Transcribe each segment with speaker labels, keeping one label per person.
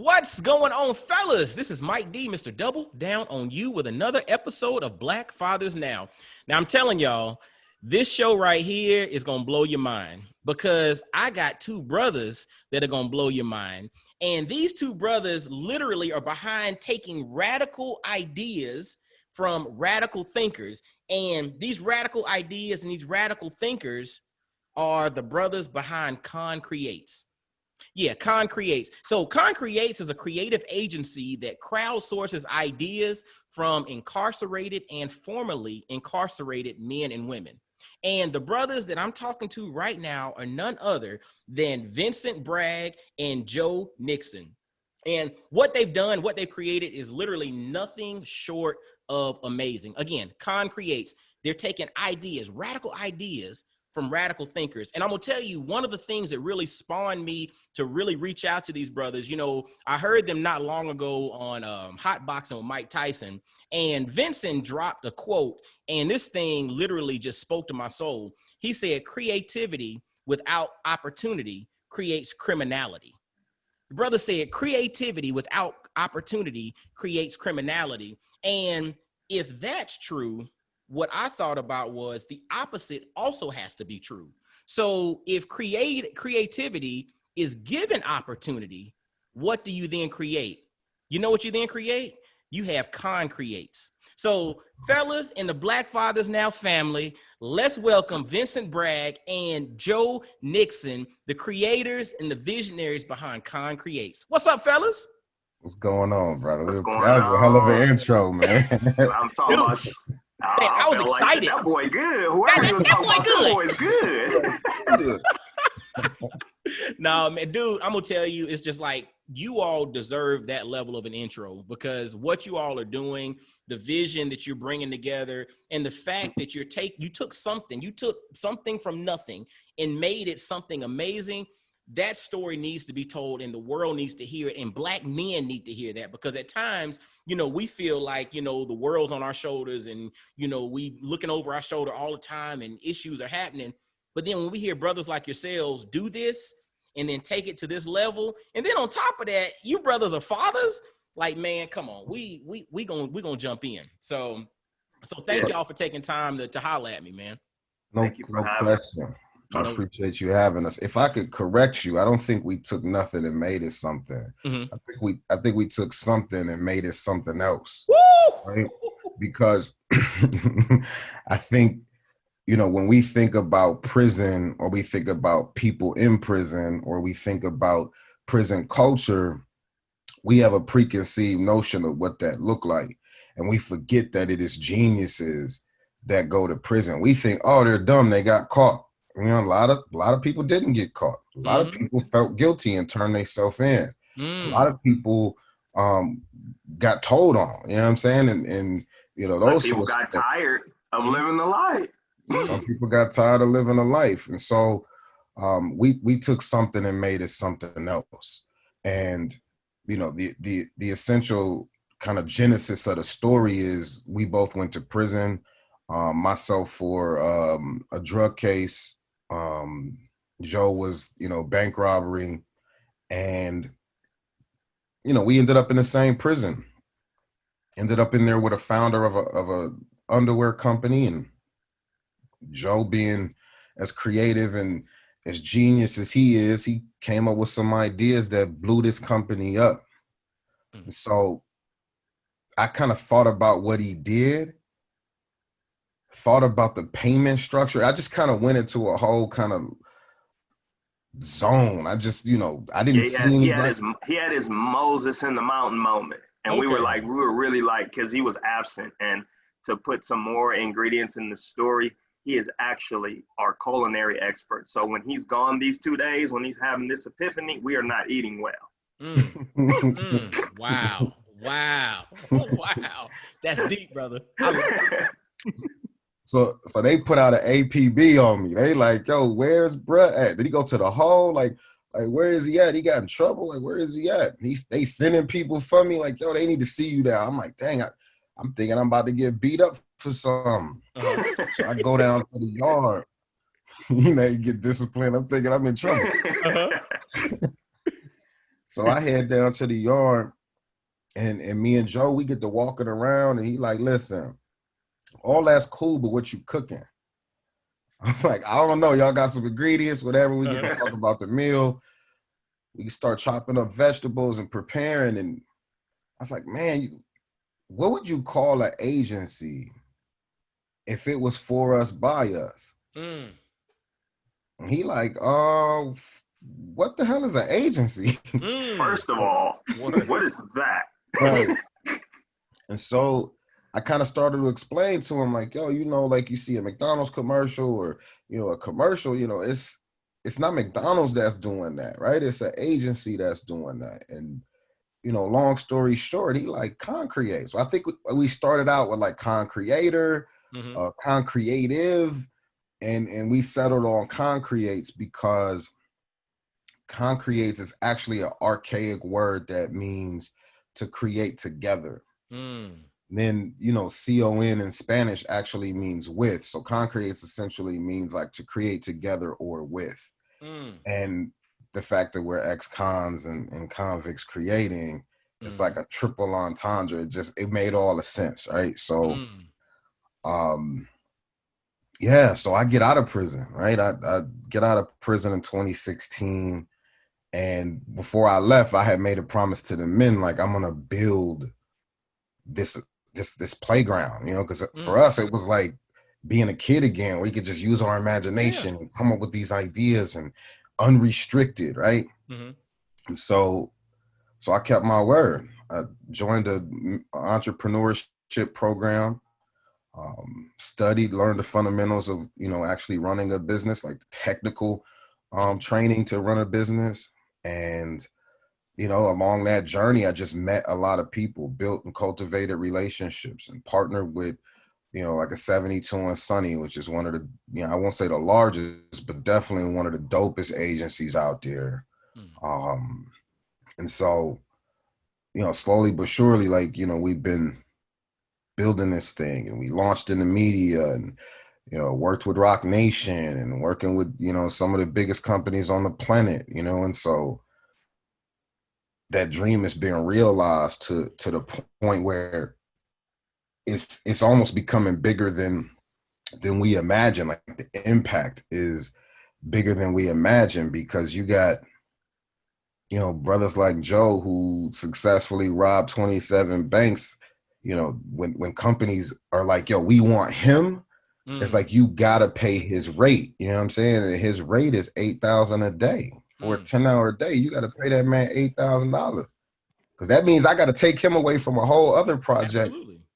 Speaker 1: What's going on, fellas? This is Mike D, Mr. Double Down on You with another episode of Black Fathers Now. Now, I'm telling y'all, this show right here is going to blow your mind because I got two brothers that are going to blow your mind. And these two brothers literally are behind taking radical ideas from radical thinkers. And these radical ideas and these radical thinkers are the brothers behind Concreates. Yeah, Concreates. So Concreates is a creative agency that crowdsources ideas from incarcerated and formerly incarcerated men and women. And the brothers that I'm talking to right now are none other than Vincent Bragg and Joe Nixon. And what they've done, what they've created is literally nothing short of amazing. Again, Concreates, they're taking ideas, radical ideas from radical thinkers. And I'm gonna tell you, one of the things that really spawned me to really reach out to these brothers, you know, I heard them not long ago on Hot Boxing with Mike Tyson, and Vincent dropped a quote, and this thing literally just spoke to my soul. He said, creativity without opportunity creates criminality. The brother said, creativity without opportunity creates criminality. And if that's true, what I thought about was the opposite also has to be true. So if creativity is given opportunity, what do you then create? You know what you then create? You have Concreates. So fellas in the Black Fathers Now family, let's welcome Vincent Bragg and Joe Nixon, the creators and the visionaries behind Concreates. What's up, fellas?
Speaker 2: What's going on, brother?
Speaker 3: What's going
Speaker 2: that was
Speaker 3: on?
Speaker 2: a hell of an intro, man.
Speaker 3: I'm talking about.
Speaker 1: Man, I was excited.
Speaker 3: Like that boy good. Whoever was talking about that boy is good.
Speaker 1: No, man, dude, I'm gonna tell you, it's just like you all deserve that level of an intro because what you all are doing, the vision that you're bringing together, and the fact that you took something from nothing and made it something amazing. That story needs to be told and the world needs to hear it, and Black men need to hear that because at times, you know, we feel like, you know, the world's on our shoulders and, you know, we looking over our shoulder all the time and issues are happening. But then when we hear brothers like yourselves do this and then take it to this level, and then on top of that, you brothers are fathers, like, man, come on, we gonna jump in. So thank y'all for taking time to holler at me, man.
Speaker 2: No question. I appreciate you having us. If I could correct you, I don't think we took nothing and made it something. Mm-hmm. I think we took something and made it something else. Woo! Right? Because I think, you know, when we think about prison or we think about people in prison or we think about prison culture, we have a preconceived notion of what that look like. And we forget that it is geniuses that go to prison. We think, oh, they're dumb, they got caught. You know, a lot of people didn't get caught. A lot of people felt guilty and turned themselves in. A lot of people got told on. You know what I'm saying? And you know, those
Speaker 3: people got tired of living the life.
Speaker 2: Some people got tired of living a life, and so we took something and made it something else. And you know, the essential kind of genesis of the story is we both went to prison. Myself for a drug case. Joe was, you know, bank robbery, and you know, we ended up in the same prison. Ended up in there with a founder of a underwear company, and Joe, being as creative and as genius as he is, he came up with some ideas that blew this company up. And so I kind of thought about what he did. Thought about the payment structure. I just kind of went into a whole kind of zone. I just, you know, I didn't see anybody.
Speaker 3: He had his Moses in the mountain moment. And we were really like, because he was absent. And to put some more ingredients in the story, he is actually our culinary expert. So when he's gone these 2 days, when he's having this epiphany, we are not eating well.
Speaker 1: Wow. That's deep, brother. I love it.
Speaker 2: So they put out an APB on me. They like, yo, where's bruh at? Did he go to the hole? Like where is he at? He got in trouble. Like, where is he at? They sending people for me. Like, yo, they need to see you there. I'm like, dang, I'm thinking I'm about to get beat up for something. So I go down to the yard. You know, you get disciplined. I'm thinking I'm in trouble. So I head down to the yard, and me and Joe, we get to walking around, and he like, listen, all that's cool, but what you cooking? I'm like, I don't know. Y'all got some ingredients, whatever. We get to talk about the meal. We start chopping up vegetables and preparing. And I was like, man, what would you call an agency if it was for us, by us? And he like, what the hell is an agency?
Speaker 3: First of all, what is that?
Speaker 2: Right. And so I kind of started to explain to him, like, yo, like you see a McDonald's commercial or, a commercial, it's not McDonald's that's doing that, right? It's an agency that's doing that. And, long story short, he like Concreates. So I think we started out with like Concreator, Concreative, and we settled on Concreates because Concreates is actually an archaic word that means to create together. Then, CON in Spanish actually means with. So Concreates essentially means like to create together or with. And the fact that we're ex-cons and convicts creating, it's like a triple entendre. It made all the sense, right? So, so I get out of prison, right? I get out of prison in 2016. And before I left, I had made a promise to the men, like, I'm going to build this playground, because for us, it was like being a kid again. We could just use our imagination and come up with these ideas and unrestricted, right? And so I kept my word. I joined an entrepreneurship program, studied, learned the fundamentals of, actually running a business, like the technical training to run a business. And along that journey, I just met a lot of people, built and cultivated relationships, and partnered with, like a 72 and Sunny, which is one of the, I won't say the largest, but definitely one of the dopest agencies out there. And so, slowly but surely, like, we've been building this thing, and we launched in the media, and, worked with Rock Nation, and working with, some of the biggest companies on the planet, and so that dream is being realized to the point where it's almost becoming bigger than we imagine. Like, the impact is bigger than we imagine, because you got, brothers like Joe who successfully robbed 27 banks. When companies are like, yo, we want him, it's like, you gotta pay his rate. You know what I'm saying? And his rate is $8,000 a day. For a 10-hour day, you got to pay that man $8,000, because that means I got to take him away from a whole other project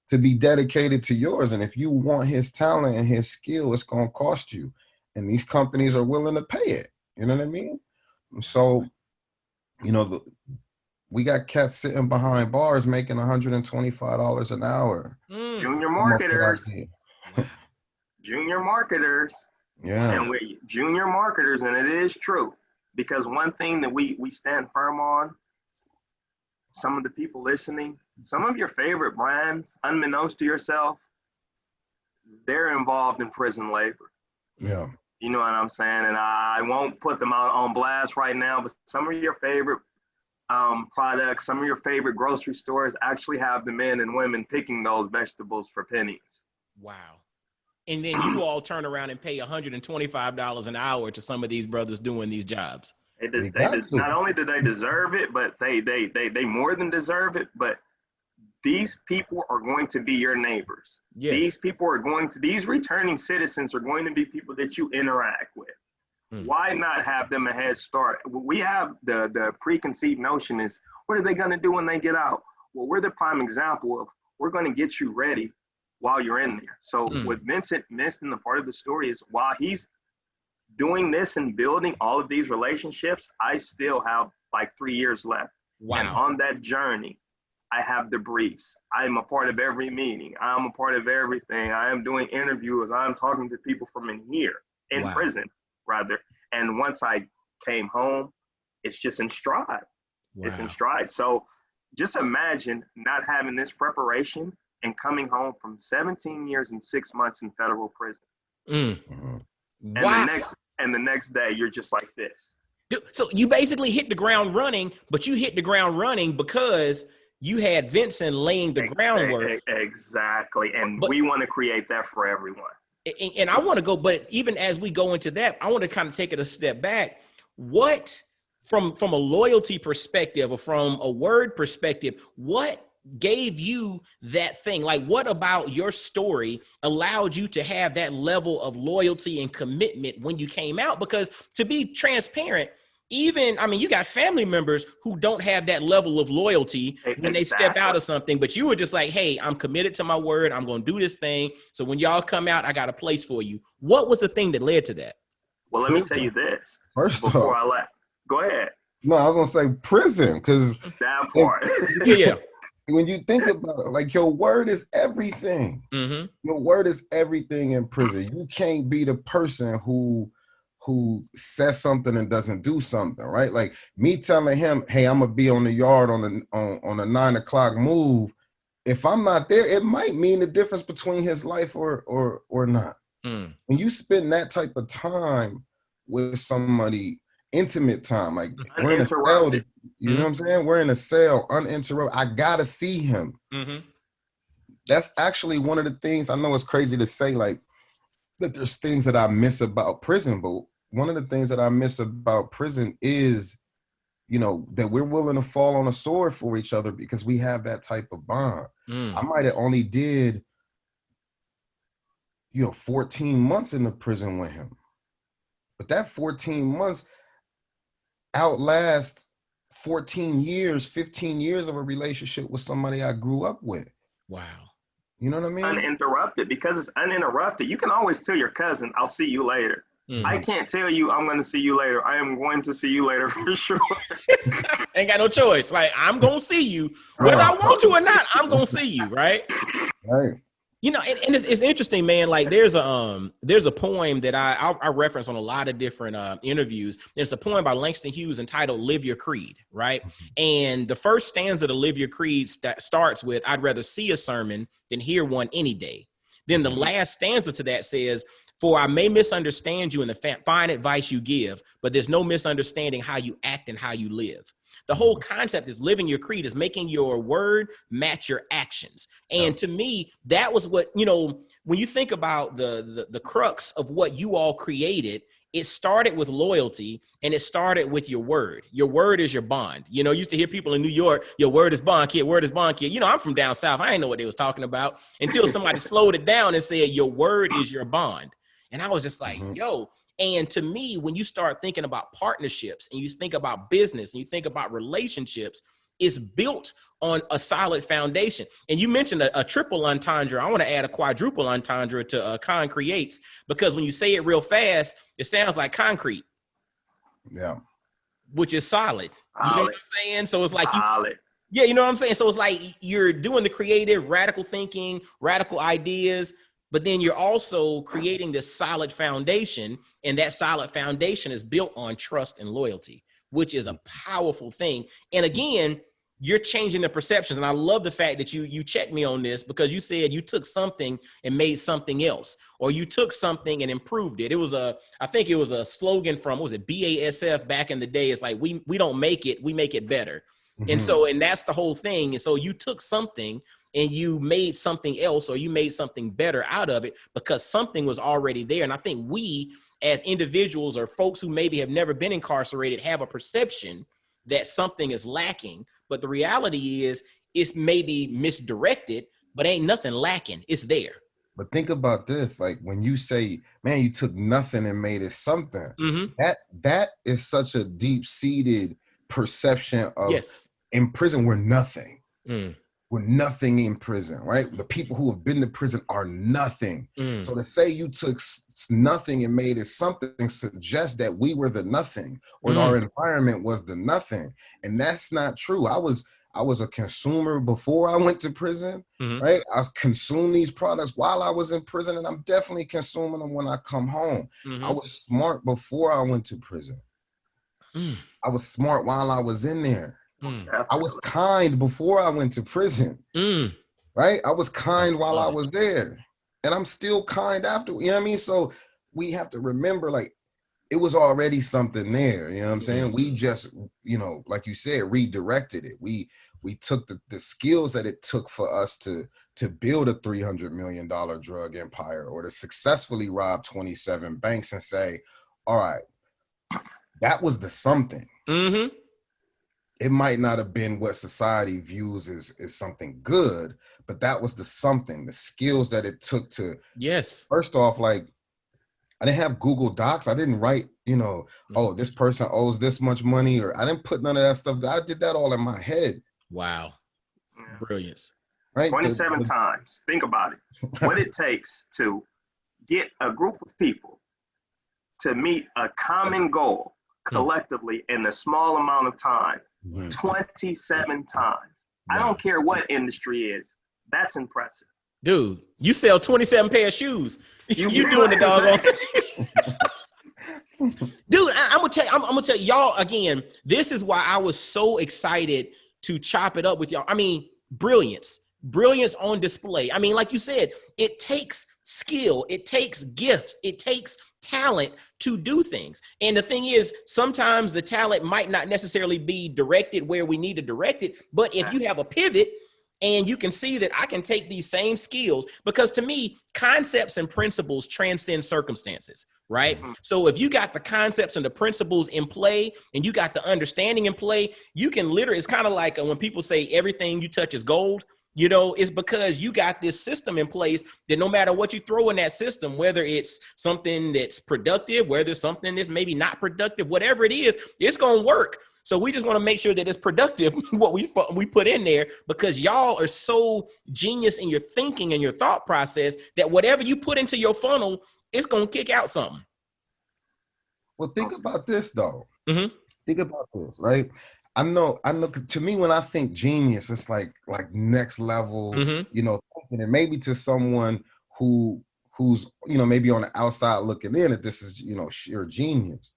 Speaker 2: to be dedicated to yours. And if you want his talent and his skill, it's going to cost you. And these companies are willing to pay it. You know what I mean? So, we got cats sitting behind bars making $125 an hour.
Speaker 3: Junior marketers. Junior marketers.
Speaker 2: Yeah.
Speaker 3: And we're junior marketers, and it is true. Because one thing that we stand firm on, some of the people listening, some of your favorite brands, unbeknownst to yourself, they're involved in prison labor.
Speaker 2: Yeah.
Speaker 3: You know what I'm saying? And I won't put them out on blast right now, but some of your favorite products, some of your favorite grocery stores actually have the men and women picking those vegetables for pennies.
Speaker 1: Wow. And then you all turn around and pay $125 an hour to some of these brothers doing these jobs.
Speaker 3: Not only do they deserve it, but they more than deserve it. But these people are going to be your neighbors. Yes. These returning citizens are going to be people that you interact with. Why not have them a head start? We have the preconceived notion is, what are they going to do when they get out? Well, we're the prime example of, we're going to get you ready while you're in there. So what Vincent missed in the part of the story is, while he's doing this and building all of these relationships, I still have like 3 years left. Wow. And on that journey, I have the briefs. I'm a part of every meeting. I'm a part of everything. I am doing interviews. I'm talking to people from in here, in prison, rather. And once I came home, it's just in stride. Wow. It's in stride. So just imagine not having this preparation and coming home from 17 years and 6 months in federal prison. And the next day, you're just like this.
Speaker 1: So you basically hit the ground running, but you hit the ground running because you had Vincent laying the groundwork.
Speaker 3: Exactly. And
Speaker 1: but
Speaker 3: we want to create that for everyone.
Speaker 1: And I want to go, but even as we go into that, I want to kind of take it a step back. What, from a loyalty perspective or from a word perspective, what gave you that thing? Like, what about your story allowed you to have that level of loyalty and commitment when you came out? Because to be transparent, even, I mean, you got family members who don't have that level of loyalty when they step out of something, but you were just like, hey, I'm committed to my word. I'm going to do this thing. So when y'all come out, I got a place for you. What was the thing that led to that?
Speaker 3: Well, let me tell you this.
Speaker 2: First
Speaker 3: before
Speaker 2: off,
Speaker 3: go ahead.
Speaker 2: No, I was going to say prison, because
Speaker 3: that part.
Speaker 1: Yeah.
Speaker 2: When you think about it, like, your word is everything.
Speaker 1: Mm-hmm.
Speaker 2: Your word is everything in prison. You can't be the person who says something and doesn't do something, right? Like me telling him, hey, I'm gonna be on the yard on a 9 o'clock move. If I'm not there, it might mean the difference between his life or not. When you spend that type of time with somebody, intimate time, like we're in a cell, you know what I'm saying? We're in a cell, uninterrupted. I gotta see him. That's actually one of the things, I know it's crazy to say, like, that there's things that I miss about prison, but one of the things that I miss about prison is, you know, that we're willing to fall on a sword for each other because we have that type of bond. I might have only did, 14 months in the prison with him, but that 14 months outlast 14 years, 15 years of a relationship with somebody I grew up with.
Speaker 1: Wow.
Speaker 2: You know what I mean?
Speaker 3: Uninterrupted, because it's uninterrupted. You can always tell your cousin, I'll see you later. I can't tell you I'm going to see you later. I am going to see you later for sure.
Speaker 1: Ain't got no choice. Like, I'm going to see you. Whether I want to or not, I'm going to see you, right?
Speaker 2: Right.
Speaker 1: You know, and it's interesting, man. Like, there's a poem that I reference on a lot of different interviews. There's a poem by Langston Hughes entitled "Live Your Creed," right? And the first stanza to "Live Your Creed" starts with, "I'd rather see a sermon than hear one any day." Then the last stanza to that says, "For I may misunderstand you in the fine advice you give, but there's no misunderstanding how you act and how you live." The whole concept is living your creed, is making your word match your actions. And to me, that was what, when you think about the crux of what you all created, it started with loyalty and it started with your word. Your word is your bond. You used to hear people in New York, your word is bond, kid, word is bond, kid. I'm from down south. I didn't know what they was talking about until somebody slowed it down and said, your word is your bond. And I was just like, yo. And to me, when you start thinking about partnerships and you think about business and you think about relationships, it's built on a solid foundation. And you mentioned a triple entendre. I want to add a quadruple entendre to Concreates, because when you say it real fast, it sounds like concrete.
Speaker 2: Yeah.
Speaker 1: Which is solid. You know what I'm saying? So it's like
Speaker 3: solid.
Speaker 1: Yeah, you know what I'm saying? So it's like you're doing the creative, radical thinking, radical ideas, but then you're also creating this solid foundation, and that solid foundation is built on trust and loyalty, which is a powerful thing. And again, you're changing the perceptions. And I love the fact that you checked me on this, because you said you took something and made something else, or you took something and improved it. I think it was a slogan from, what was it, BASF back in the day. It's like, we don't make it, we make it better. And that's the whole thing. And so you took something and you made something else, or you made something better out of it, because something was already there. And I think we as individuals, or folks who maybe have never been incarcerated, have a perception that something is lacking. But the reality is it's maybe misdirected, but ain't nothing lacking. It's there.
Speaker 2: But think about this, like when you say, man, you took nothing and made it something, that is such a deep-seated perception of, in prison, we're nothing. We're nothing in prison, right? The people who have been to prison are nothing. So to say you took nothing and made it something suggests that we were the nothing, or our environment was the nothing. And that's not true. I was a consumer before I went to prison, right? I consumed these products while I was in prison, and I'm definitely consuming them when I come home. I was smart before I went to prison. I was smart while I was in there. I was kind before I went to prison, right? I was kind while I was there, and I'm still kind after, you know what I mean? So we have to remember, like, it was already something there. You know what I'm saying? We just, like you said, redirected it. We took the skills that it took for us to build a $300 million drug empire, or to successfully rob 27 banks, and say, all right, that was the something.
Speaker 1: Mm-hmm.
Speaker 2: It might not have been what society views as something good, but that was the something, the skills that it took to, first off, like, I didn't have Google Docs. I didn't write, oh, this person owes this much money, or I didn't put none of that stuff. I did that all in my head.
Speaker 1: Wow. Brilliance.
Speaker 2: Right.
Speaker 3: 27 times. Think about it. What it takes to get a group of people to meet a common goal collectively in a small amount of time, 27 times. Wow. I don't care what industry is. That's impressive.
Speaker 1: Dude, you sell 27 pair of shoes. You doing the doggone thing. Dude, I'm gonna tell y'all again, this is why I was so excited to chop it up with y'all. I mean, brilliance on display. I mean, like you said, it takes skill, it takes gifts, it takes talent to do things. And the thing is, sometimes the talent might not necessarily be directed where we need to direct it, but if you have a pivot, and you can see that I can take these same skills, because to me, concepts and principles transcend circumstances, right? Mm-hmm. So if you got the concepts and the principles in play, and you got the understanding in play, you can literally, it's kind of like when people say everything you touch is gold, it's because you got this system in place that no matter what you throw in that system, whether it's something that's productive, whether it's something that's maybe not productive, whatever it is, it's going to work. So we just want to make sure that it's productive, what we put in there, because y'all are so genius in your thinking and your thought process that whatever you put into your funnel, it's going to kick out something.
Speaker 2: Well, think about this, though.
Speaker 1: Mm-hmm.
Speaker 2: Think about this, right? I know. To me, when I think genius, it's like next level, thinking, and maybe to someone who's, maybe on the outside looking in, that this is, sheer genius.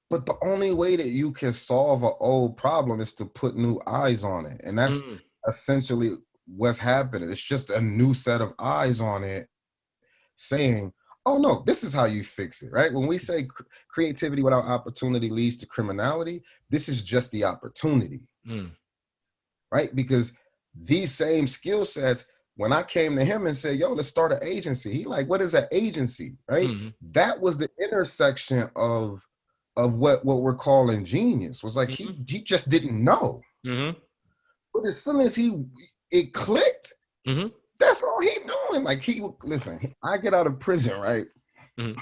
Speaker 2: But the only way that you can solve an old problem is to put new eyes on it. And that's essentially what's happening. It's just a new set of eyes on it saying, oh, no, this is how you fix it, right? When we say creativity without opportunity leads to criminality, this is just the opportunity, right? Because these same skill sets, when I came to him and said, yo, let's start an agency, he like, what is an agency, right? That was the intersection of what we're calling genius. Was like, he just didn't know. But as soon as it clicked, that's all he doing. Like, listen, I get out of prison, right? And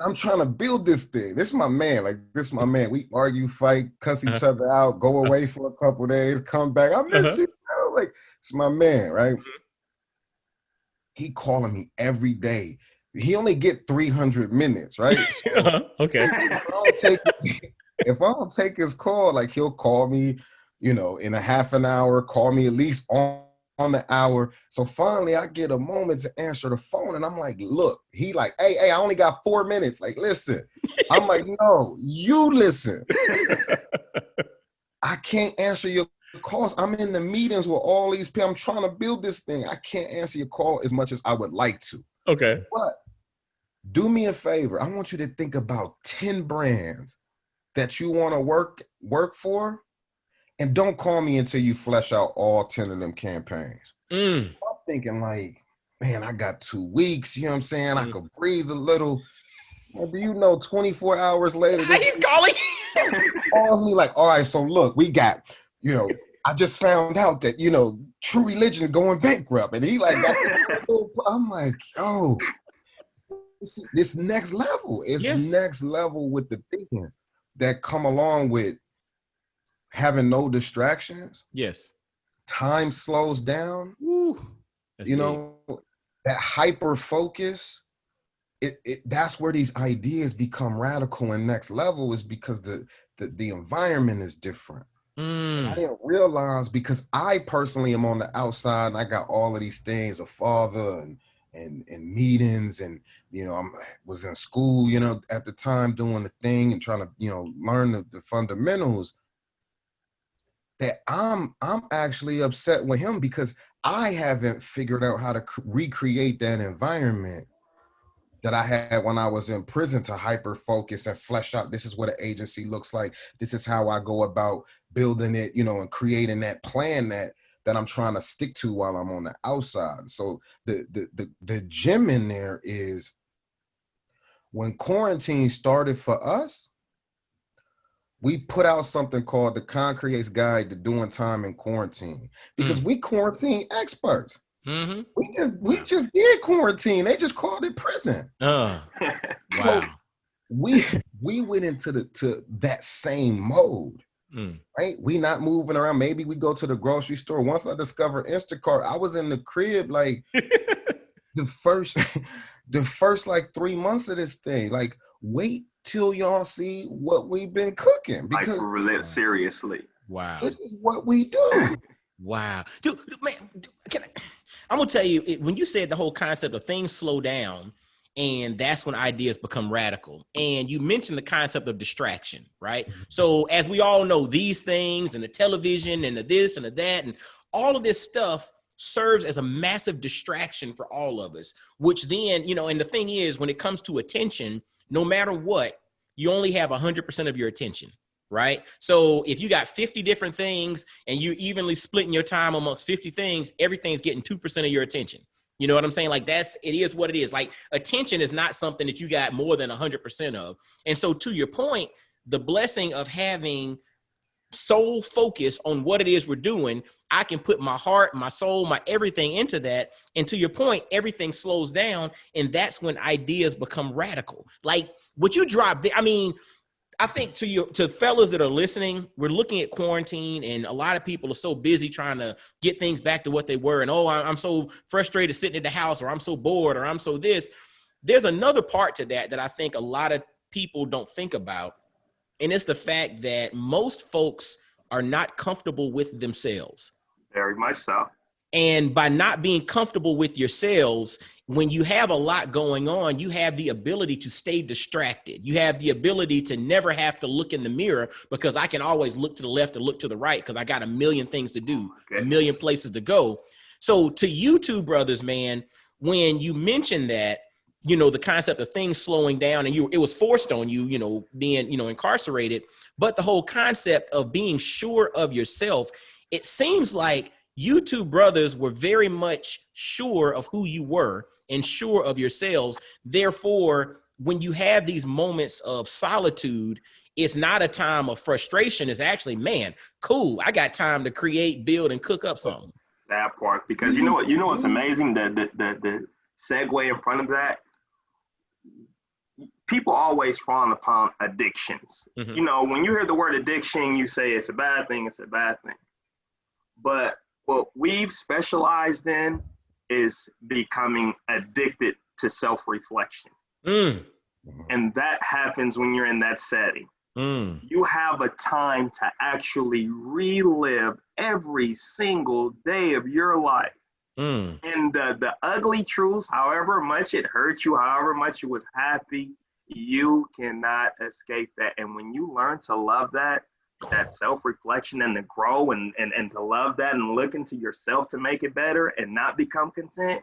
Speaker 2: I'm trying to build this thing. This is my man. Like, this is my man. We argue, fight, cuss each other out, go away for a couple days, come back. I miss you. Like, it's my man, right? He calling me every day. He only get 300 minutes, right? So
Speaker 1: okay.
Speaker 2: If I don't take his call, like, he'll call me, in a half an hour, call me at least on the hour. So finally I get a moment to answer the phone, and I'm like, look, he like, hey, I only got 4 minutes. Like, listen. I'm like, no, you listen. I can't answer your calls. I'm in the meetings with all these people. I'm trying to build this thing. I can't answer your call as much as I would like to.
Speaker 1: Okay.
Speaker 2: But do me a favor. I want you to think about 10 brands that you want to work for, and don't call me until you flesh out all 10 of them campaigns. I'm thinking like, man, I got 2 weeks. You know what I'm saying? I could breathe a little. Well, do you know 24 hours later,
Speaker 1: he's calling?
Speaker 2: calls me like, all right, so look, we got, I just found out that, True Religion is going bankrupt. And he like, I'm like, yo, this next level. It's next level with the thinking that come along with having no distractions.
Speaker 1: Yes.
Speaker 2: Time slows down. That hyper focus. That's where these ideas become radical and next level, is because the environment is different. I didn't realize, because I personally am on the outside and I got all of these things, a father and meetings, and I was in school, at the time doing the thing and trying to learn the fundamentals, that I'm actually upset with him because I haven't figured out how to recreate that environment that I had when I was in prison to hyper focus and flesh out. This is what an agency looks like. This is how I go about building it, you know, and creating that plan that I'm trying to stick to while I'm on the outside. So the gem in there is when quarantine started for us, we put out something called the Concreates Guide to Doing Time in Quarantine, because we quarantine experts.
Speaker 1: Mm-hmm.
Speaker 2: We just did quarantine. They just called it prison.
Speaker 1: Wow.
Speaker 2: So we went into that same mode. Right? We not moving around. Maybe we go to the grocery store. Once I discovered Instacart, I was in the crib like the first like 3 months of this thing. Like, wait till y'all see what we've been cooking, because
Speaker 3: like, seriously.
Speaker 1: Wow.
Speaker 2: This is what we do.
Speaker 1: Wow. Dude, man, I'm gonna tell you, when you said the whole concept of things slow down, and that's when ideas become radical. And you mentioned the concept of distraction, right? So as we all know, these things and the television and the this and the that and all of this stuff serves as a massive distraction for all of us, which then, you know, and the thing is, when it comes to attention, no matter what, you only have 100% of your attention, right? So if you got 50 different things and you evenly splitting your time amongst 50 things, everything's getting 2% of your attention. You know what I'm saying? Like, it is what it is. Like, attention is not something that you got more than 100% of. And so to your point, the blessing of having sole focus on what it is we're doing, I can put my heart, my soul, my everything into that. And to your point, everything slows down. And that's when ideas become radical. Like what you drop, I mean, I think to fellas that are listening, we're looking at quarantine and a lot of people are so busy trying to get things back to what they were. And, oh, I'm so frustrated sitting at the house, or I'm so bored, or I'm so this. There's another part to that I think a lot of people don't think about. And it's the fact that most folks are not comfortable with themselves.
Speaker 3: Very much so.
Speaker 1: And by not being comfortable with yourselves, when you have a lot going on, you have the ability to stay distracted. You have the ability to never have to look in the mirror, because I can always look to the left or look to the right because I got a million things to do, a million places to go. So to you two brothers, man, when you mentioned that, you know, the concept of things slowing down and it was forced on you, you know, being, you know, incarcerated, but the whole concept of being sure of yourself, it seems like you two brothers were very much sure of who you were and sure of yourselves. Therefore, when you have these moments of solitude, it's not a time of frustration. It's actually, man, cool, I got time to create, build, and cook up something.
Speaker 3: That part, because you know what's amazing, the segue in front of that, people always frown upon addictions. Mm-hmm. You know, when you hear the word addiction, you say it's a bad thing, it's a bad thing. But what we've specialized in is becoming addicted to self-reflection. And that happens when you're in that setting. You have a time to actually relive every single day of your life. And the ugly truths, however much it hurt you, however much you was happy, you cannot escape that. And when you learn to love that self-reflection and to grow and to love that and look into yourself to make it better and not become content,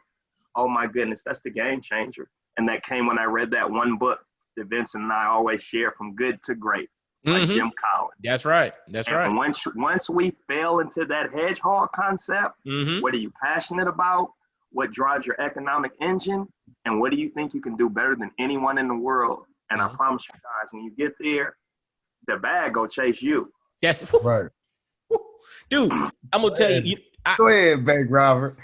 Speaker 3: oh my goodness, that's the game changer. And that came when I read that one book that Vincent and I always share, From Good to Great, by Jim Collins. That's right. And once we fell into that hedgehog concept, what are you passionate about? What drives your economic engine? And what do you think you can do better than anyone in the world? And I promise you guys, when you get there, the bag go chase you.
Speaker 1: That's
Speaker 2: right.
Speaker 1: Dude, I'm gonna tell you.
Speaker 2: Go ahead, Bank Robert.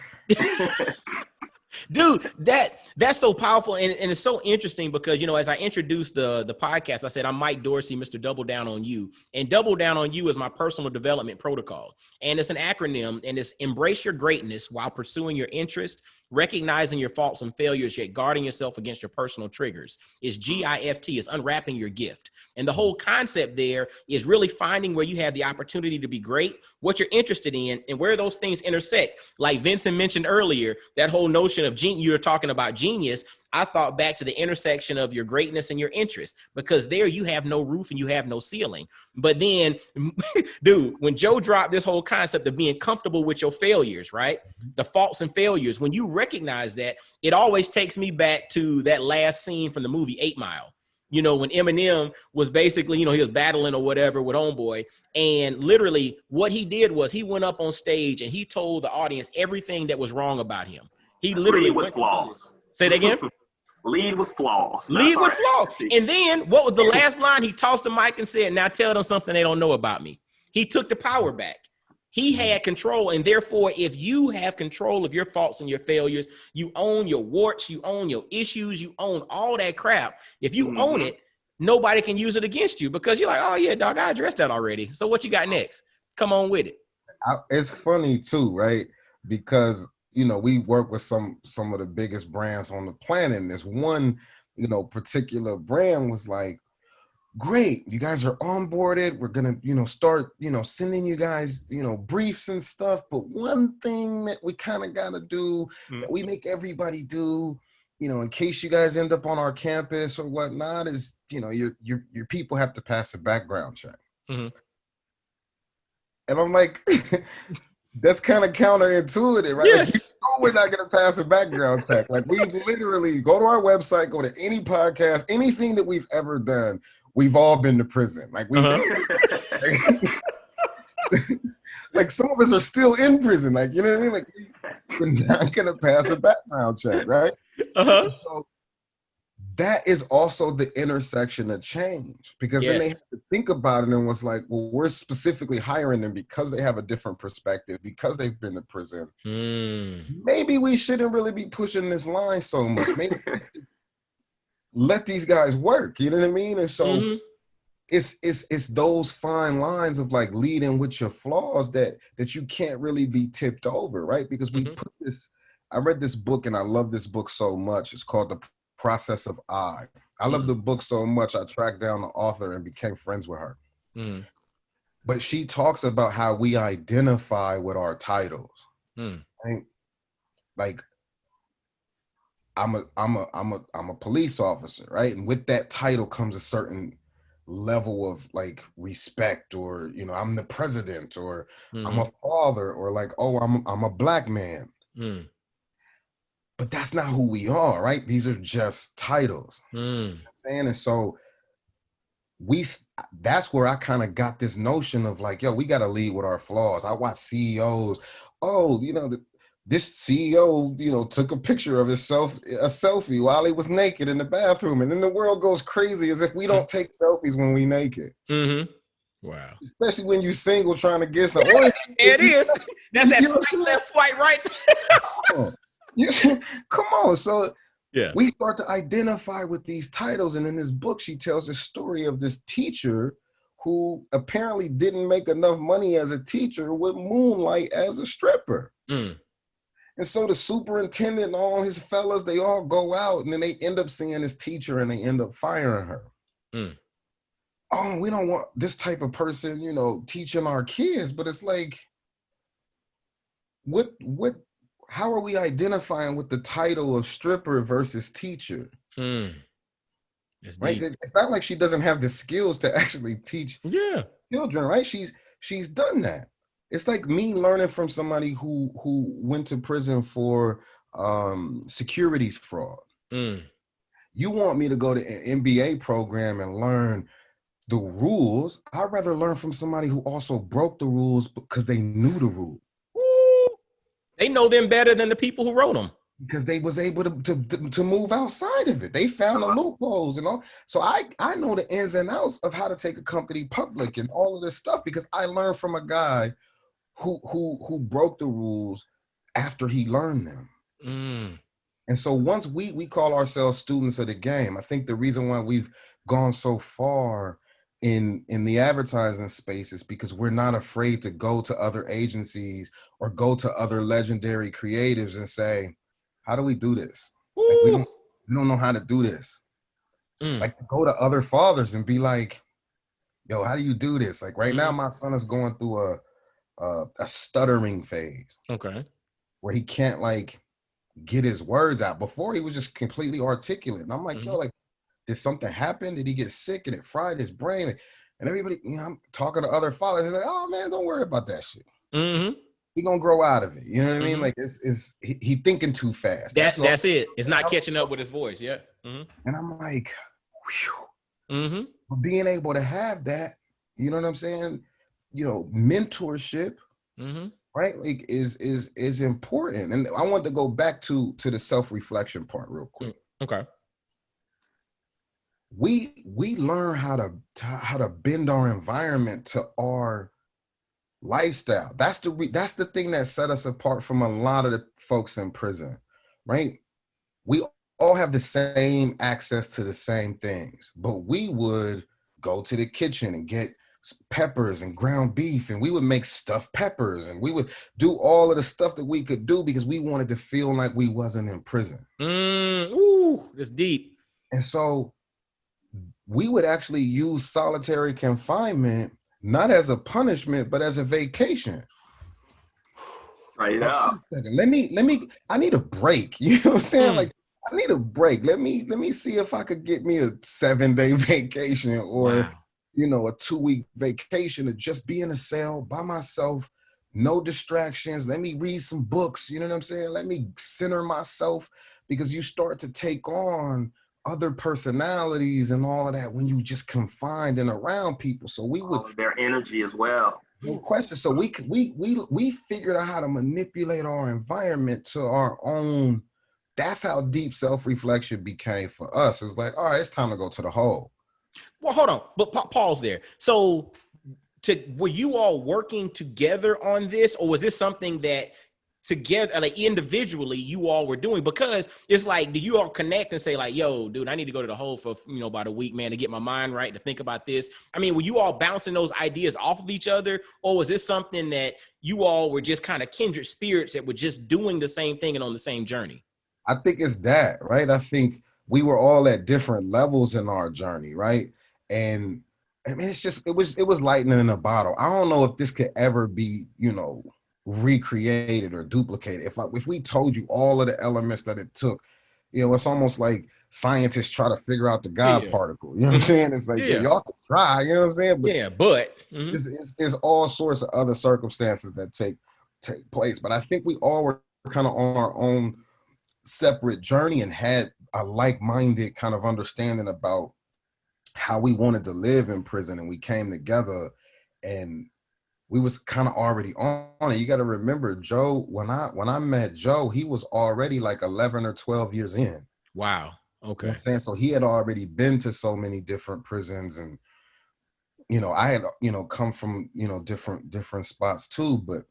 Speaker 1: Dude, that's so powerful, and it's so interesting because, you know, as I introduced the podcast, I said I'm Mike Dorsey, Mr. Double Down on You, and Double Down on You is my personal development protocol, and it's an acronym, and it's embrace your greatness while pursuing your interest, recognizing your faults and failures, yet guarding yourself against your personal triggers. It's GIFT, it's unwrapping your gift. And the whole concept there is really finding where you have the opportunity to be great, what you're interested in, and where those things intersect. Like Vincent mentioned earlier, that whole notion of you're talking about genius, I thought back to the intersection of your greatness and your interest, because there you have no roof and you have no ceiling. But then, dude, when Joe dropped this whole concept of being comfortable with your failures, right? The faults and failures, when you recognize that, it always takes me back to that last scene from the movie 8 Mile. You know, when Eminem was basically, you know, he was battling or whatever with Homeboy, and literally what he did was he went up on stage and he told the audience everything that was wrong about him. He literally
Speaker 3: Lead with flaws.
Speaker 1: Say that again.
Speaker 3: Lead with flaws.
Speaker 1: Lead with flaws. And then what was the last line? He tossed the mic and said, now tell them something they don't know about me. He took the power back. He had control, and therefore, if you have control of your faults and your failures, you own your warts, you own your issues, you own all that crap. If you own it, nobody can use it against you, because you're like, oh yeah, dog, I addressed that already. So what you got next? Come on with it.
Speaker 2: It's funny too, right? Because, you know, we work with some of the biggest brands on the planet, and this one, you know, particular brand was like, great, you guys are onboarded. We're gonna, you know, start, you know, sending you guys, you know, briefs and stuff. But one thing that we kind of gotta do, that we make everybody do, you know, in case you guys end up on our campus or whatnot, is, you know, your people have to pass a background check. And I'm like, that's kind of counterintuitive, right?
Speaker 1: Yes.
Speaker 2: Like, we're not going to pass a background check. Like, we literally go to our website, go to any podcast, anything that we've ever done. We've all been to prison. Like, we, like some of us are still in prison. Like, you know what I mean? Like, we're not going to pass a background check, right? So that is also the intersection of change, because then they have to think about it and was like, well, we're specifically hiring them because they have a different perspective, because they've been to prison. Maybe we shouldn't really be pushing this line so much. Maybe let these guys work, you know what I mean? And so it's those fine lines of like leading with your flaws that you can't really be tipped over, right? Because we put this, I read this book and I love this book so much. It's called The Process of I love the book so much, I tracked down the author and became friends with her. But she talks about how we identify with our titles. Right? Like, I'm a police officer, right? And with that title comes a certain level of like respect, or, you know, I'm the president, or I'm a father, or like, oh, I'm a black man. But that's not who we are, right? These are just titles. You know what I'm saying? And so that's where I kind of got this notion of like, yo, we got to lead with our flaws. I watch CEOs. Oh, you know, this CEO, you know, took a picture of himself, a selfie, while he was naked in the bathroom. And then the world goes crazy as if we don't take selfies when we naked.
Speaker 1: Wow.
Speaker 2: Especially when you single trying to get some.
Speaker 1: It is. That's that swipe left, swipe right.
Speaker 2: Come on. So we start to identify with these titles. And in this book, she tells the story of this teacher who apparently didn't make enough money as a teacher, would moonlight as a stripper. And so the superintendent and all his fellas, they all go out, and then they end up seeing this teacher and they end up firing her. Oh, we don't want this type of person, you know, teaching our kids. But it's like, how are we identifying with the title of stripper versus teacher? Right? It's not like she doesn't have the skills to actually teach children, right? She's done that. It's like me learning from somebody who went to prison for securities fraud. You want me to go to an MBA program and learn the rules? I'd rather learn from somebody who also broke the rules because they knew the rules.
Speaker 1: They know them better than the people who wrote them,
Speaker 2: because they was able to move outside of it. They found the loopholes and all. So I know the ins and outs of how to take a company public and all of this stuff, because I learned from a guy who broke the rules after he learned them. And so once we call ourselves students of the game, I think the reason why we've gone so far in the advertising space is because we're not afraid to go to other agencies or go to other legendary creatives and say, how do we do this? Like, we don't know how to do this. Like, go to other fathers and be like, yo, how do you do this? Like right now, my son is going through a stuttering phase.
Speaker 1: Okay.
Speaker 2: Where he can't like get his words out. Before he was just completely articulate. And I'm like, yo, like, did something happen? Did he get sick and it fried his brain? And everybody, you know, I'm talking to other fathers. They're like, oh man, don't worry about that shit. He gonna grow out of it. You know what I mean? Like he thinking too fast.
Speaker 1: That's it. It's not catching up with his voice. Yeah.
Speaker 2: And I'm like, whew. But being able to have that, you know what I'm saying? You know, mentorship, right? Like is important. And I want to go back to the self-reflection part real quick.
Speaker 1: Okay.
Speaker 2: We learn how to bend our environment to our lifestyle. That's the thing that set us apart from a lot of the folks in prison, right? We all have the same access to the same things, but we would go to the kitchen and get peppers and ground beef, and we would make stuffed peppers, and we would do all of the stuff that we could do because we wanted to feel like we wasn't in prison.
Speaker 1: Ooh, that's deep.
Speaker 2: And so we would actually use solitary confinement not as a punishment, but as a vacation.
Speaker 3: Right now.
Speaker 2: Let me, I need a break. You know what I'm saying? Like, I need a break. Let me see if I could get me a 7-day vacation or, you know, a 2-week vacation to just be in a cell by myself, no distractions. Let me read some books. You know what I'm saying? Let me center myself, because you start to take on other personalities and all of that when you just confined and around people. So we would
Speaker 3: their energy as well.
Speaker 2: No question. So we figured out how to manipulate our environment to our own. That's how deep self-reflection became for us. It's like, all right, it's time to go to the hole.
Speaker 1: Well, hold on, but pause there. So were you all working together on this, or was this something that together, like individually, you all were doing? Because it's like, do you all connect and say like, yo, dude, I need to go to the hole for, you know, about a week, man, to get my mind right, to think about this? I mean, were you all bouncing those ideas off of each other, or was this something that you all were just kind of kindred spirits that were just doing the same thing and on the same journey?
Speaker 2: I think it's that, right? I think we were all at different levels in our journey, right? And I mean, it's just, it was lightning in a bottle. I don't know if this could ever be, you know, recreated or duplicated. If we told you all of the elements that it took, you know, it's almost like scientists try to figure out the God particle. You know what I'm saying? It's like, y'all can try, you know what I'm saying? But it's all sorts of other circumstances that take place. But I think we all were kind of on our own separate journey and had a like-minded kind of understanding about how we wanted to live in prison. And we came together and we was kind of already on it. You got to remember, Joe, when I met Joe, he was already like 11 or 12 years in.
Speaker 1: Wow. Okay.
Speaker 2: You know what I'm saying? So he had already been to so many different prisons, and, you know, I had, you know, come from, you know, different spots too, but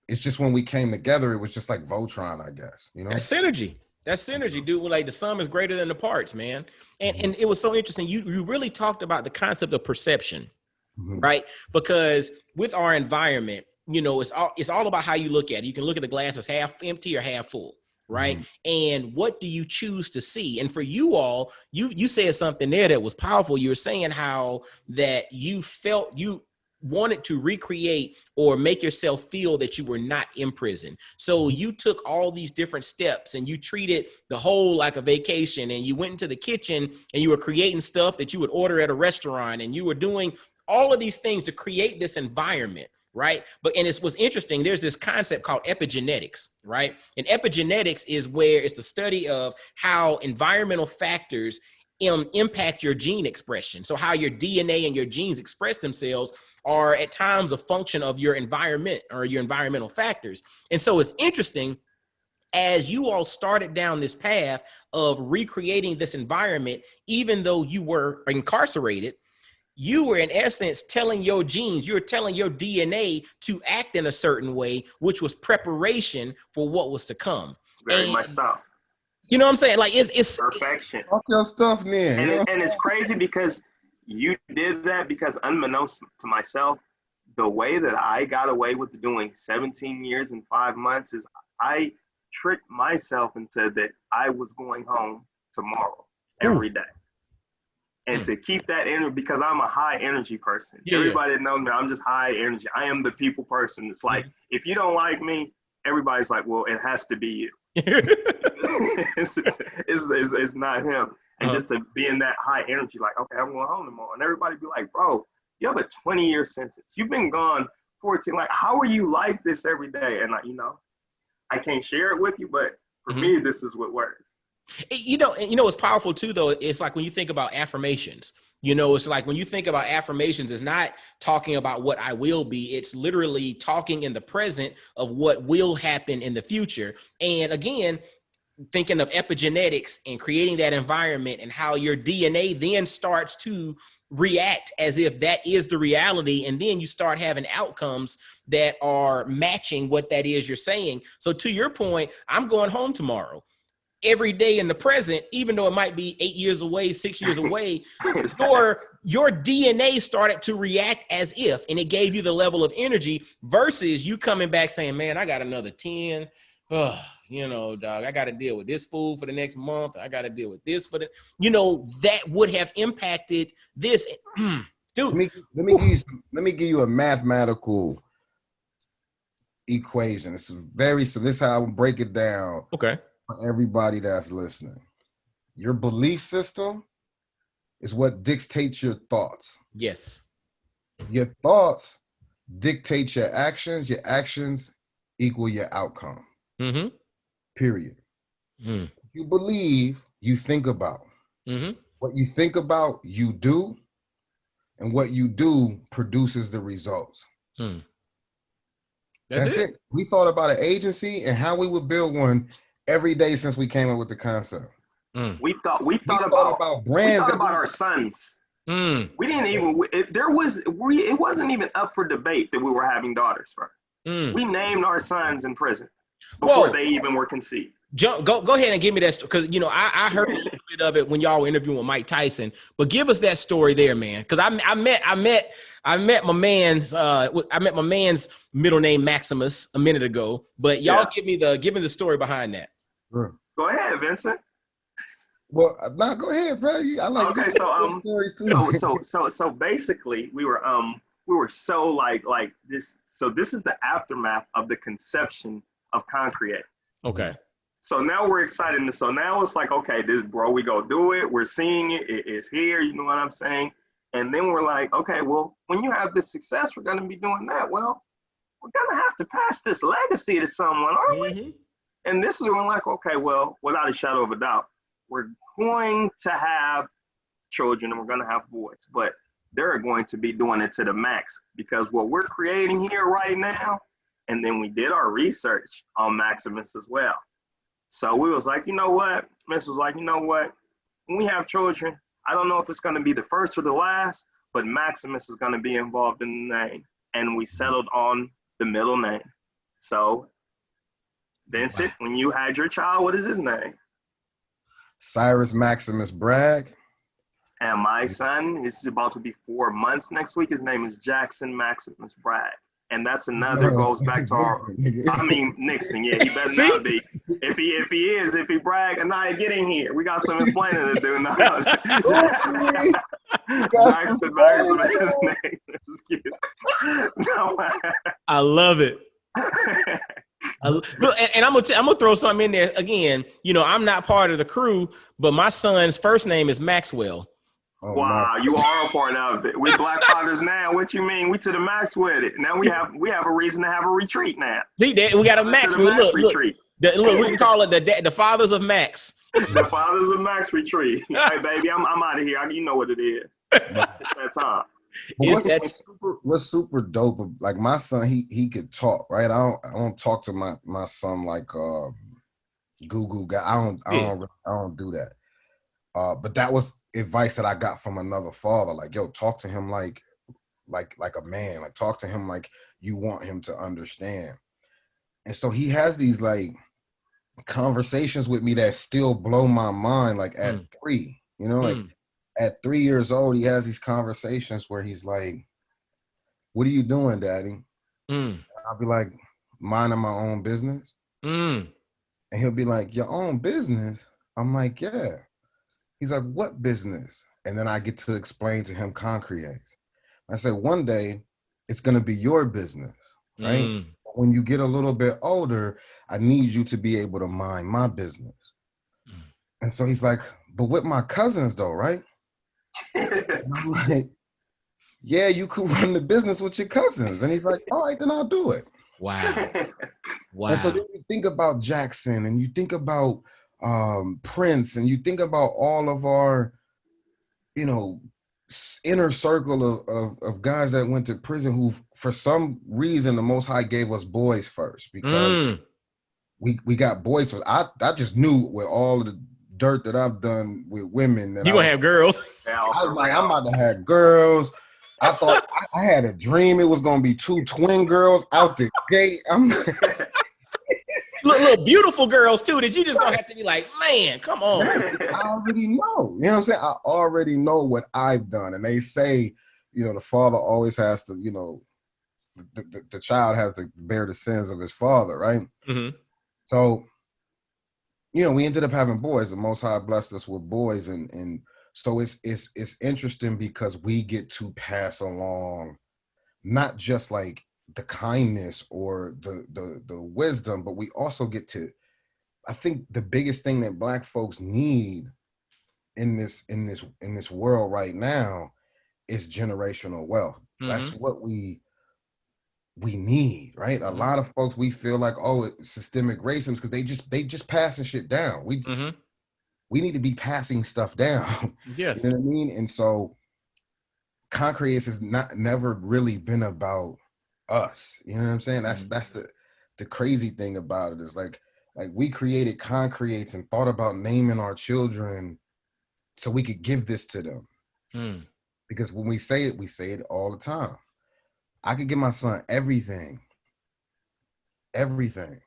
Speaker 2: it's just when we came together, it was just like Voltron, I guess, you know?
Speaker 1: That's synergy, dude. Like the sum is greater than the parts, man. And it was so interesting. You really talked about the concept of perception. Right? Because with our environment, you know, it's all about how you look at it. You can look at the glass as half empty or half full, right? And what do you choose to see? And for you all, you said something there that was powerful. You were saying how that you felt you wanted to recreate or make yourself feel that you were not in prison. So you took all these different steps and you treated the whole like a vacation, and you went into the kitchen and you were creating stuff that you would order at a restaurant, and you were doing all of these things to create this environment, right? And it was interesting. There's this concept called epigenetics, right? And epigenetics is where it's the study of how environmental factors impact your gene expression. So how your DNA and your genes express themselves are at times a function of your environment or your environmental factors. And so it's interesting, as you all started down this path of recreating this environment, even though you were incarcerated, you were in essence telling your genes, you were telling your DNA to act in a certain way, which was preparation for what was to come.
Speaker 3: Very much so.
Speaker 1: You know what I'm saying? Like it's
Speaker 3: perfection.
Speaker 2: Fuck your stuff, man.
Speaker 3: And it's crazy because you did that, because unbeknownst to myself, the way that I got away with doing 17 years and 5 months is I tricked myself into that I was going home tomorrow every day. And to keep that energy, because I'm a high energy person. Everybody knows me, I'm just high energy. I am the people person. It's like, if you don't like me, everybody's like, well, it has to be you. It's not him. And just to be in that high energy, like, okay, I'm going home tomorrow. And everybody be like, bro, you have a 20-year sentence. You've been gone 14. Like, how are you like this every day? And, I can't share it with you, but for me, this is what works.
Speaker 1: What's powerful too, though, it's like when you think about affirmations, it's like when you think about affirmations, it's not talking about what I will be. It's literally talking in the present of what will happen in the future. And again, thinking of epigenetics and creating that environment and how your DNA then starts to react as if that is the reality. And then you start having outcomes that are matching what that is you're saying. So to your point, I'm going home tomorrow. Every day in the present, even though it might be 8 years away, 6 years away, your DNA started to react as if, and it gave you the level of energy versus you coming back saying, man, I got another 10. Dog, I got to deal with this fool for the next month. I got to deal with this that would have impacted this. Dude,
Speaker 2: let me give you a mathematical equation. This is very simple. This is how I would break it down.
Speaker 1: Okay.
Speaker 2: For everybody that's listening. Your belief system is what dictates your thoughts.
Speaker 1: Yes.
Speaker 2: Your thoughts dictate your actions. Your actions equal your outcome.
Speaker 1: Mm-hmm.
Speaker 2: Period.
Speaker 1: Mm.
Speaker 2: If you believe, you think about.
Speaker 1: Mm-hmm.
Speaker 2: What you think about, you do. And what you do produces the results.
Speaker 1: Mm.
Speaker 2: That's it. We thought about an agency and how we would build one every day since we came up with the concept.
Speaker 3: Mm. We thought about
Speaker 2: brands.
Speaker 3: We thought about our sons.
Speaker 1: Mm.
Speaker 3: We didn't even. It wasn't even up for debate that we were having daughters. Right? Mm. We named our sons in prison before they even were conceived.
Speaker 1: Go ahead and give me that, because I heard a little bit of it when y'all were interviewing with Mike Tyson. But give us that story there, man, because I met my man's middle name Maximus a minute ago. But y'all give me the story behind that.
Speaker 2: Sure.
Speaker 3: Go ahead, Vincent.
Speaker 2: Well, no, go ahead, bro. I like stories too.
Speaker 3: So basically, we were so like this. So this is the aftermath of the conception of Concreates.
Speaker 1: Okay.
Speaker 3: So now we're excited. So now it's like, okay, we go do it. We're seeing it. It's here. You know what I'm saying? And then we're like, okay, well, when you have this success, we're going to be doing that. Well, we're going to have to pass this legacy to someone, aren't we? And this is when we're like, okay, well, without a shadow of a doubt, we're going to have children and we're going to have boys, but they're going to be doing it to the max, because what we're creating here right now, and then we did our research on Maximus as well. So we was like, you know what? Miss was like, you know what? When we have children, I don't know if it's going to be the first or the last, but Maximus is going to be involved in the name. And we settled on the middle name. So, Vincent, when you had your child, what is his name?
Speaker 2: Cyrus Maximus Bragg.
Speaker 3: And my son is about to be 4 months next week. His name is Jackson Maximus Bragg. And that's another goes back to our, Nixon, yeah, he better not be. If he brag and not getting here, we got some explaining to do now. Jackson Maximus is his name. This is cute. No,
Speaker 1: I love it. Look, and I'm gonna throw something in there again. I'm not part of the crew, but my son's first name is Maxwell.
Speaker 3: Oh, wow, you are a part of it. We Black Fathers now. What you mean? We to the max with it. Now we have a reason to have a retreat now.
Speaker 1: See, we got a max. Retreat. Look, we can call it the Fathers of Max.
Speaker 3: The Fathers of Max retreat. Hey, baby, I'm out of here. You know what it is. It's that time.
Speaker 2: What's super dope? Like my son, he could talk, right? I don't talk to my son like Google guy. I don't do that. But that was advice that I got from another father. Like, yo, talk to him like a man. Like, talk to him like you want him to understand. And so he has these like conversations with me that still blow my mind. Like at 3, like at 3 years old, he has these conversations where he's like, "What are you doing, Daddy?" I'll be like, "Minding my own business." And he'll be like, "Your own business?" I'm like, "Yeah." He's like, "What business?" And then I get to explain to him Concreates. I said, one day it's going to be your business, right? when you get a little bit older, I need you to be able to mind my business. And so he's like, but with my cousins though, right? And I'm like, yeah, you could run the business with your cousins. And he's like, all right, then I'll do it.
Speaker 1: Wow. Wow.
Speaker 2: And so then you think about Jackson and you think about Prince and you think about all of our, you know, inner circle of guys that went to prison who, for some reason, the Most High gave us boys first because we got boys first. I just knew with all of the dirt that I've done with women that
Speaker 1: you gonna have girls.
Speaker 2: I was like, I'm about to have girls. I thought I had a dream it was gonna be 2 twin girls out the gate. I'm
Speaker 1: little beautiful girls too, that you just gonna have to be like, man, come on.
Speaker 2: I already know. You know what I'm saying? I already know what I've done. And they say, you know, the father always has to, you know, the child has to bear the sins of his father, right?
Speaker 1: Mm-hmm.
Speaker 2: So, you know, we ended up having boys. The Most High blessed us with boys, and so it's interesting because we get to pass along not just like the kindness or the wisdom, but we also get to, I think the biggest thing that Black folks need in this world right now is generational wealth. Mm-hmm. That's what we need, right? A lot of folks, we feel like, oh, it's systemic racism because they just passing shit down. We need to be passing stuff down.
Speaker 1: Yes.
Speaker 2: You know what I mean? And so Concreates has never really been about us. You know what I'm saying? That's the crazy thing about it is like we created Concreates and thought about naming our children so we could give this to them. Because when we say it all the time. I could give my son everything, and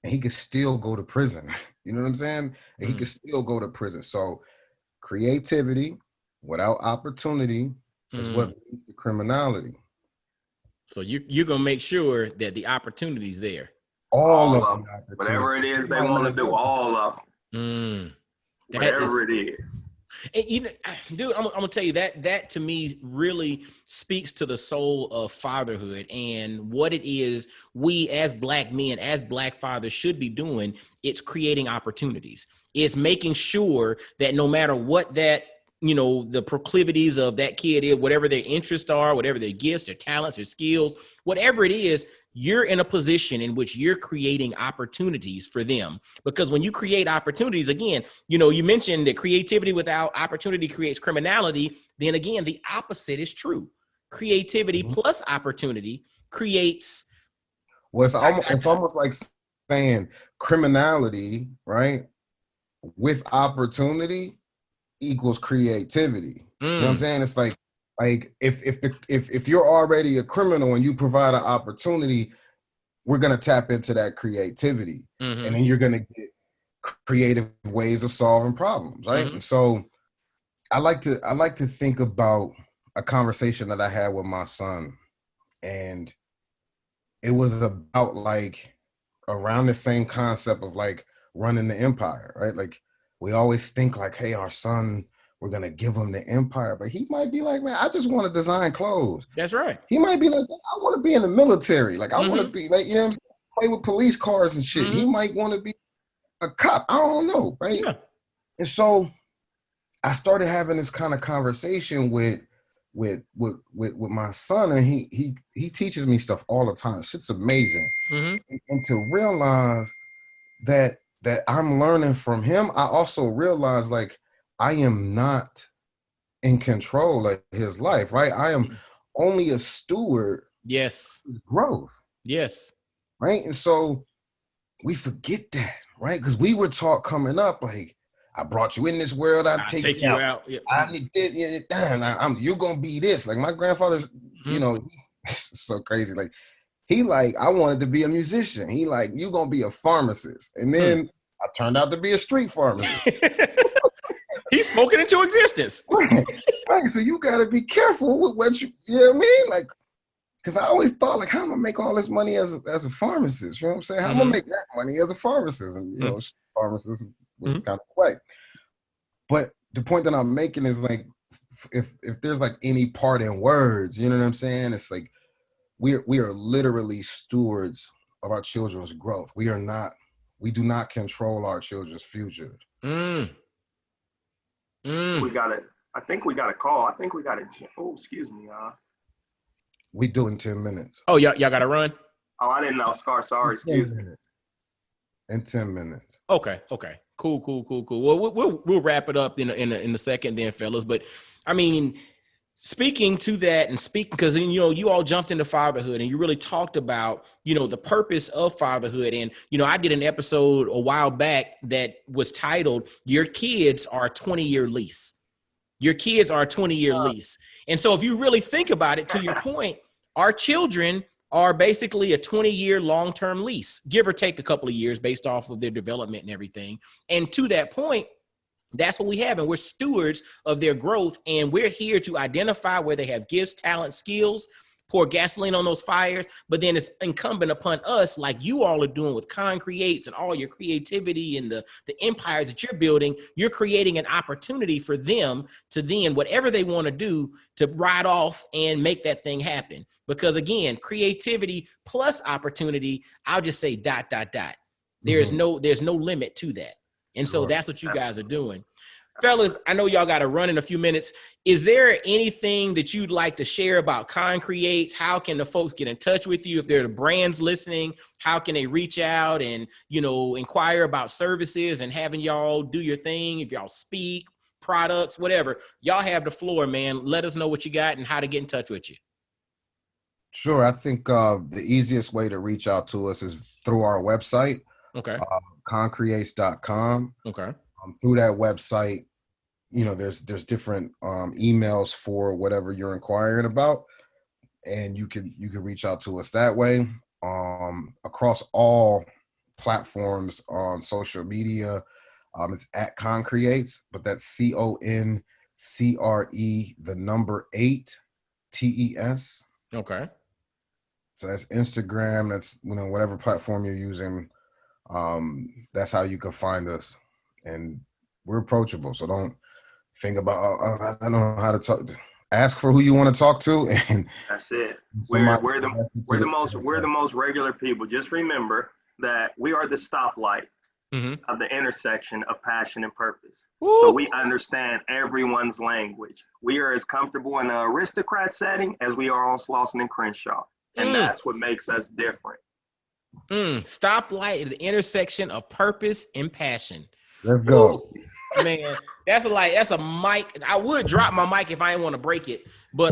Speaker 2: he could still go to prison. You know what I'm saying? And he could still go to prison. So creativity without opportunity is what leads to criminality.
Speaker 1: So you're gonna make sure that the opportunity's there.
Speaker 3: All of them. Whatever it is they want to do, all of them. Whatever it is.
Speaker 1: And, you know, dude, I'm gonna tell you that to me really speaks to the soul of fatherhood and what it is we as Black men, as Black fathers should be doing. It's creating opportunities. It's making sure that no matter what that, you know, the proclivities of that kid is, whatever their interests are, whatever their gifts, their talents, their skills, whatever it is, you're in a position in which you're creating opportunities for them. Because when you create opportunities, again, you know, you mentioned that creativity without opportunity creates criminality. Then again, the opposite is true. Creativity plus opportunity creates.
Speaker 2: Well, it's almost like saying criminality, right, with opportunity equals creativity. You know what I'm saying? It's like if you're already a criminal and you provide an opportunity, we're gonna tap into that creativity, and then you're gonna get creative ways of solving problems, right? And so I like to think about a conversation that I had with my son, and it was about like around the same concept of like running the empire, right? Like we always think like, hey, our son, we're gonna give him the empire, but he might be like, man, I just want to design clothes.
Speaker 1: That's right.
Speaker 2: He might be like, I want to be in the military. Like I want to be like, you know what I'm saying? Play with police cars and shit. He might want to be a cop. I don't know, right? Yeah. And so I started having this kind of conversation with my son, and he teaches me stuff all the time. Shit's amazing. And to realize that I'm learning from him, I also realize like I am not in control of his life, right? I am only a steward.
Speaker 1: Yes.
Speaker 2: Of growth.
Speaker 1: Yes.
Speaker 2: Right. And so we forget that, right? Because we were taught coming up, like, I brought you in this world, I'll take you out. Yep. You're gonna be this. Like my grandfather's, you know, so crazy. Like I wanted to be a musician. He like, you gonna be a pharmacist. And then I turned out to be a street pharmacist.
Speaker 1: He's spoken into existence.
Speaker 2: Right. So you gotta be careful with what you know what I mean? Like, because I always thought, like, how am I make all this money as a pharmacist? You know what I'm saying? How am I make that money as a pharmacist? And, you know, pharmacist was kind of way. But the point that I'm making is, like, if there's, like, any part in words, you know what I'm saying? It's like, we are literally stewards of our children's growth. We do not control our children's future.
Speaker 3: We got it. I think we got a call. I think we got a. Oh, excuse me, y'all.
Speaker 2: We do in 10 minutes.
Speaker 1: Oh, y'all got to run?
Speaker 3: Oh, I didn't know. Sorry, excuse me.
Speaker 2: In 10 minutes.
Speaker 1: Okay. Cool. Well, we'll wrap it up in a second then, fellas. But I mean, speaking to that and because you all jumped into fatherhood and you really talked about the purpose of fatherhood. And I did an episode a while back that was titled "Your Kids Are a 20-Year Lease." Your kids are a 20-year lease. And so if you really think about it, to your point, our children are basically a 20-year long-term lease, give or take a couple of years based off of their development and everything. And to that point, that's what we have. And we're stewards of their growth. And we're here to identify where they have gifts, talent, skills, pour gasoline on those fires. But then it's incumbent upon us, like you all are doing with Concreates and all your creativity and the empires that you're building. You're creating an opportunity for them to then, whatever they want to do, to ride off and make that thing happen. Because again, creativity plus opportunity, I'll just say ... There's no limit to that. And so that's what you guys are doing. Fellas, I know y'all got to run in a few minutes. Is there anything that you'd like to share about Concreates? How can the folks get in touch with you? If there are brands listening, how can they reach out and, inquire about services and having y'all do your thing? If y'all speak, products, whatever, y'all have the floor, man. Let us know what you got and how to get in touch with you.
Speaker 2: Sure. I think the easiest way to reach out to us is through our website.
Speaker 1: Okay.
Speaker 2: Concreates.com.
Speaker 1: Okay.
Speaker 2: Through that website, there's different emails for whatever you're inquiring about, and you can reach out to us that way. Across all platforms on social media, it's at Concreates, but that's CONCRE 8 TES.
Speaker 1: Okay.
Speaker 2: So that's Instagram. That's whatever platform you're using. That's how you can find us. And we're approachable, so don't think about I don't know how to talk. Ask for who you want to talk to, and
Speaker 3: that's it. We're the most regular people. Just remember that we are the stoplight of the intersection of passion and purpose. Woo! So we understand everyone's language. We are as comfortable in an aristocrat setting as we are on Slauson and Crenshaw, and that's what makes us different.
Speaker 1: Stoplight at the intersection of purpose and passion.
Speaker 2: Let's go.
Speaker 1: Ooh, man, that's a mic. I would drop my mic if I didn't want to break it. But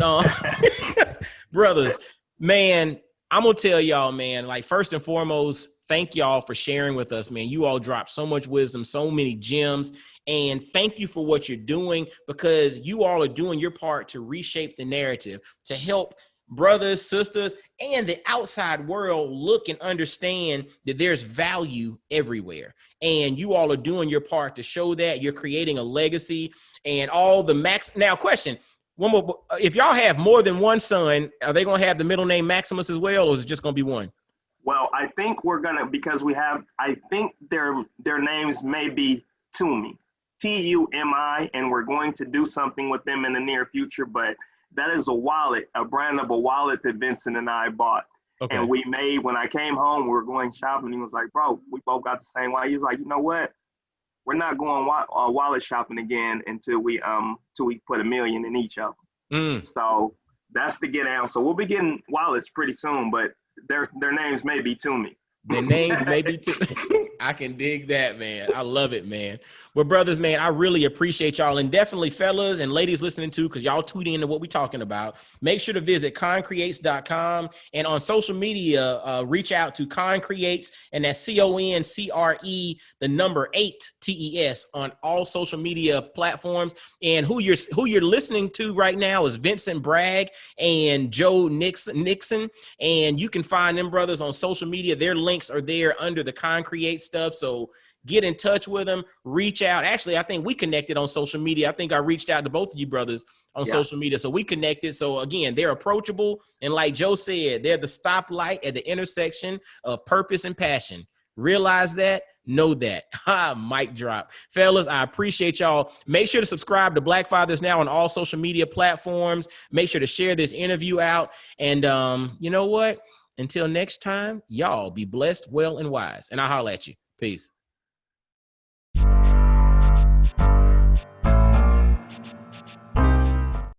Speaker 1: brothers, man, I'm gonna tell y'all, man, like first and foremost, thank y'all for sharing with us, man. You all dropped so much wisdom, so many gems, and thank you for what you're doing, because you all are doing your part to reshape the narrative, to help brothers, sisters, and the outside world look and understand that there's value everywhere. And you all are doing your part to show that. You're creating a legacy and all the max. Now, question, one more. If y'all have more than one son, are they going to have the middle name Maximus as well, or is it just going to be one?
Speaker 3: Well, I think we're going to, because I think their names may be Tumi, Tumi, and we're going to do something with them in the near future, but that is a brand of a wallet that Vincent and I bought. Okay. And we made, when I came home, we were going shopping. He was like, bro, we both got the same wallet. He was like, you know what? We're not going wallet shopping again until we put $1 million in each of them. So that's the get down. So we'll be getting wallets pretty soon, but their names may be Tumi.
Speaker 1: Their names may be too. I can dig that, man. I love it, man. Well, brothers, man, I really appreciate y'all. And definitely fellas and ladies listening too, because y'all tweet into what we're talking about. Make sure to visit concreates.com, and on social media, reach out to Concreates, and that's CONCRE 8 TES on all social media platforms. And who you're listening to right now is Vincent Bragg and Joe Nixon. And you can find them brothers on social media. Their links are there under the Concreate stuff. So get in touch with them, reach out. Actually, I think we connected on social media. I think I reached out to both of you brothers on social media. So we connected. So again, they're approachable. And like Joe said, they're the stoplight at the intersection of purpose and passion. Realize that, know that. Mic drop. Fellas, I appreciate y'all. Make sure to subscribe to Black Fathers Now on all social media platforms. Make sure to share this interview out. And you know what? Until next time, y'all be blessed, well, and wise. And I'll holler at you. Peace.